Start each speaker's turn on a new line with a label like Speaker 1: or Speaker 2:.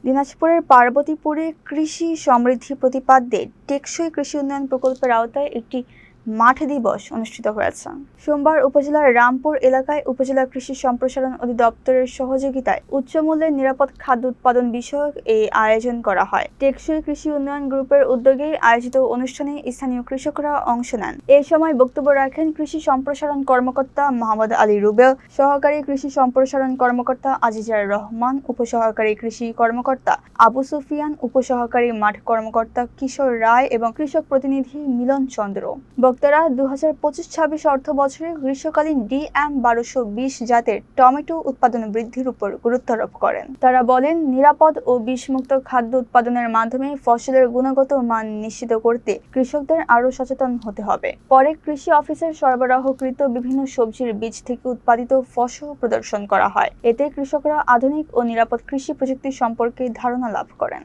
Speaker 1: দিনাজপুরের পার্বতীপুরে কৃষি সমৃদ্ধি প্রতিপাদ্যে টেকসই কৃষি উন্নয়ন প্রকল্পের আওতায় একটি মাঠ দিবস অনুষ্ঠিত হয়েছে। সোমবার উপজেলার রামপুর এলাকায় উপজেলা কৃষি সম্প্রসারণ অধিদপ্তরের সহযোগিতায় উচ্চমূল্যের নিরাপদ খাদ্য উৎপাদন বিষয়ক এই আয়োজন করা হয়। টেকসই কৃষি উন্নয়ন গ্রুপের উদ্যোগে আয়োজিত অনুষ্ঠানে স্থানীয় কৃষকরা অংশ নেন। এ সময় বক্তব্য রাখেন কৃষি সম্প্রসারণ কর্মকর্তা মোহাম্মদ আলী রুবেল, সহকারী কৃষি সম্প্রসারণ কর্মকর্তা আজিজার রহমান, উপসহকারী কৃষি কর্মকর্তা আবু সুফিয়ান, উপসহকারী মাঠ কর্মকর্তা কিশোর রায় এবং কৃষক প্রতিনিধি মিলন চন্দ্র। বক্তারা 2025-26 অর্থ বছরে গ্রীষ্মকালীন DM-1220 জাতের টমেটো উৎপাদন বৃদ্ধির উপর গুরুত্বারোপ করেন। তারা বলেন, নিরাপদ ও বিষমুক্ত খাদ্য উৎপাদনের মাধ্যমে ফসলের গুণগত মান নিশ্চিত করতে কৃষকদের আরও সচেতন হতে হবে। পরে কৃষি অফিসের সরবরাহকৃত বিভিন্ন সবজির বীজ থেকে উৎপাদিত ফসল প্রদর্শন করা হয়। এতে কৃষকরা আধুনিক ও নিরাপদ কৃষি প্রযুক্তি সম্পর্কে ধারণা লাভ করেন।